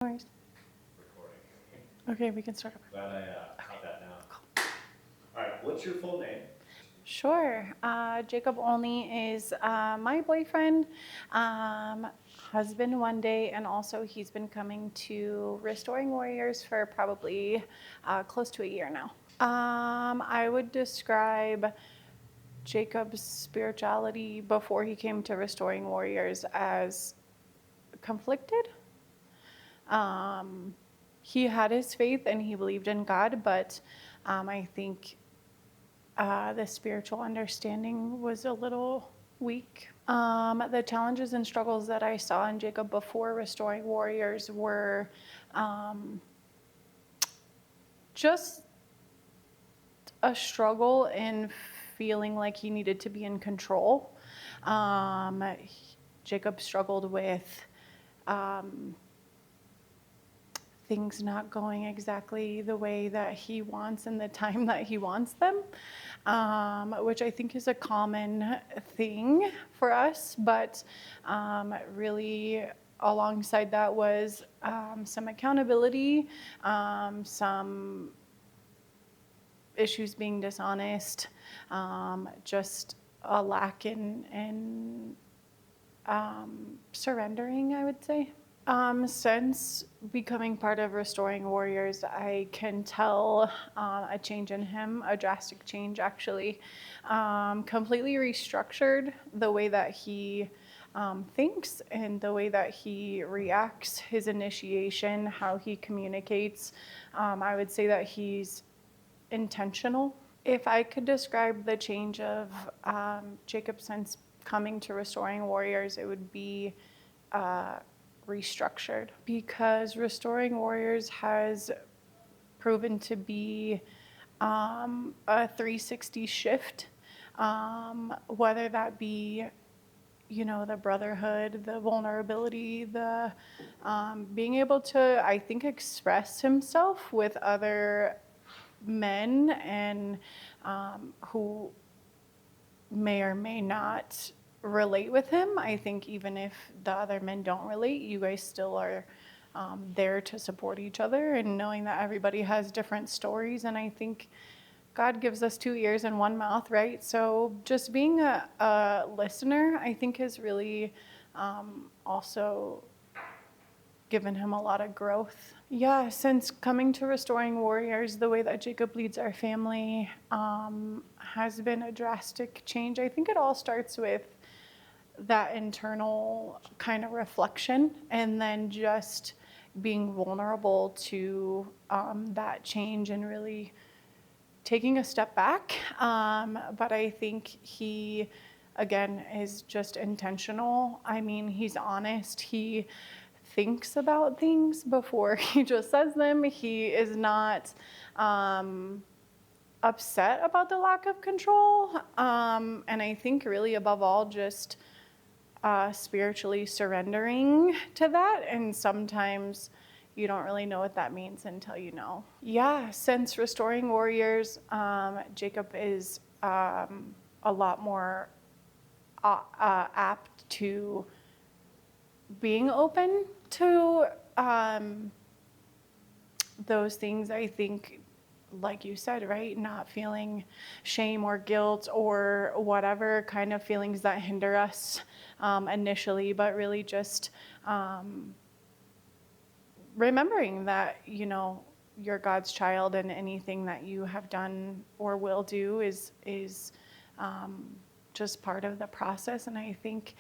No worries. Recording. Okay, we can start. Glad I caught that now. All right, what's your full name? Sure. Jacob Olney is my boyfriend, husband one day, and also he's been coming to Restoring Warriors for probably close to a year now. I would describe Jacob's spirituality before he came to Restoring Warriors as conflicted. He had his faith and he believed in God, but I think the spiritual understanding was a little weak. The challenges and struggles that I saw in Jacob before Restoring Warriors were just a struggle in feeling like he needed to be in control. Jacob struggled with things not going exactly the way that he wants and the time that he wants them, which I think is a common thing for us. But really, alongside that was some accountability, some issues being dishonest, just a lack in surrendering, I would say. Since becoming part of Restoring Warriors, I can tell a change in him, a drastic change actually. Completely restructured the way that he thinks and the way that he reacts, his initiation, how he communicates. I would say that he's intentional. If I could describe the change of Jacob since coming to Restoring Warriors, it would be restructured, because Restoring Warriors has proven to be a 360 shift, whether that be, the brotherhood, the vulnerability, the being able to, I think, express himself with other men and who may or may not relate with him. I think even if the other men don't relate, you guys still are there to support each other, and knowing that everybody has different stories. And I think God gives us 2 ears and 1 mouth, right? So just being a listener, I think, has really also given him a lot of growth. Yeah, since coming to Restoring Warriors, the way that Jacob leads our family has been a drastic change. I think it all starts with that internal kind of reflection, and then just being vulnerable to that change and really taking a step back. But I think he, again, is just intentional. I mean, he's honest. He thinks about things before he just says them. He is not upset about the lack of control. And I think really above all, just spiritually surrendering to that. And sometimes you don't really know what that means until you know. Yeah, since Restoring Warriors, Jacob is a lot more apt to being open to those things. I think, like you said, right, not feeling shame or guilt or whatever kind of feelings that hinder us initially, but really just remembering that, you're God's child, and anything that you have done or will do is just part of the process. And I think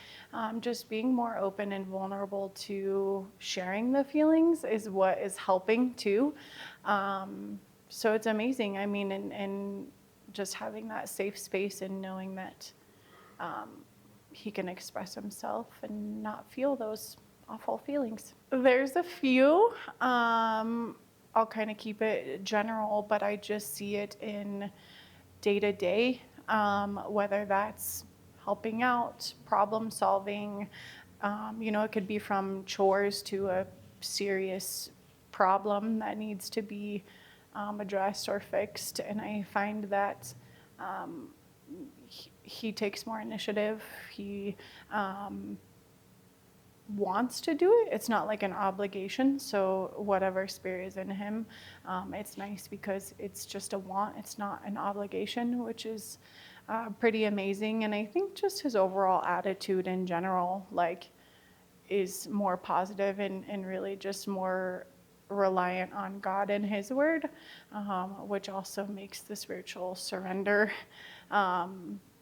just being more open and vulnerable to sharing the feelings is what is helping too. So it's amazing. I mean, and just having that safe space and knowing that he can express himself and not feel those awful feelings. There's a few. I'll kind of keep it general, but I just see it in day-to-day, whether that's helping out, problem solving. It could be from chores to a serious problem that needs to be addressed or fixed. And I find that he takes more initiative. He wants to do it. It's not like an obligation. So whatever spirit is in him, it's nice because it's just a want. It's not an obligation, which is pretty amazing. And I think just his overall attitude in general, like, is more positive and really just more reliant on God and his word, which also makes the spiritual surrender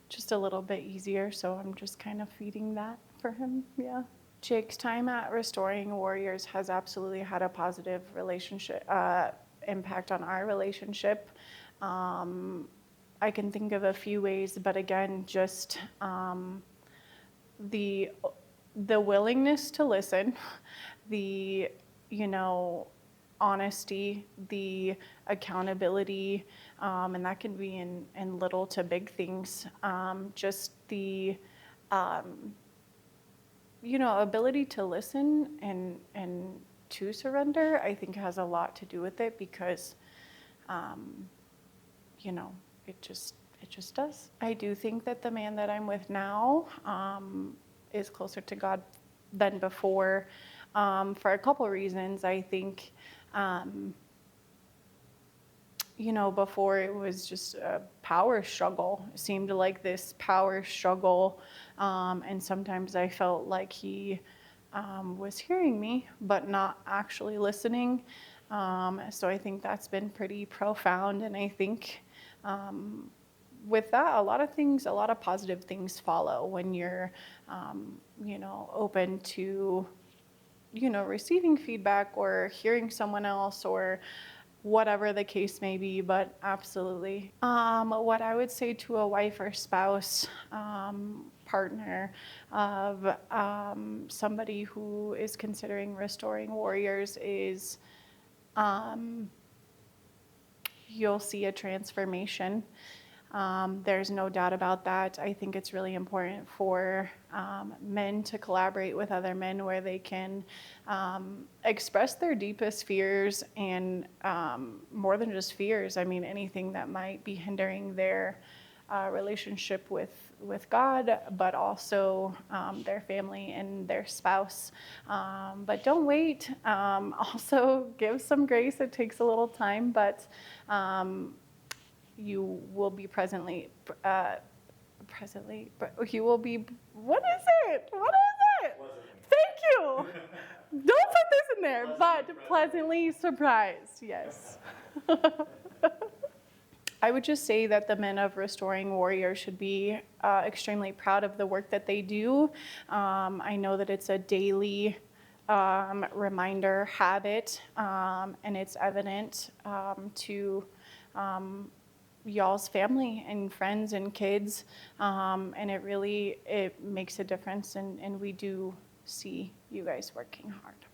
just a little bit easier. So I'm just kind of feeding that for him. Yeah. Jake's time at Restoring Warriors has absolutely had a positive relationship impact on our relationship. I can think of a few ways, but again, just the willingness to listen, the honesty, the accountability, and that can be in little to big things. Just the ability to listen and to surrender, I think has a lot to do with it because, it just does. I do think that the man that I'm with now is closer to God than before, for a couple reasons. I think, before it was just a power struggle. It seemed like this power struggle, and sometimes I felt like he was hearing me, but not actually listening. So I think that's been pretty profound, and I think with that, a lot of positive things follow when you're, open to, receiving feedback or hearing someone else or whatever the case may be. But absolutely. What I would say to a wife or spouse, partner of somebody who is considering Restoring Warriors is you'll see a transformation. There's no doubt about that. I think it's really important for men to collaborate with other men where they can express their deepest fears and more than just fears. I mean, anything that might be hindering their relationship with God, but also their family and their spouse. But don't wait. Also give some grace. It takes a little time, but you will be you will be, what is it? Thank you. Don't put this in there, but pleasantly surprised, yes. I would just say that the men of Restoring Warriors should be extremely proud of the work that they do. I know that it's a daily reminder, habit, and it's evident to y'all's family and friends and kids, and it makes a difference, and we do see you guys working hard.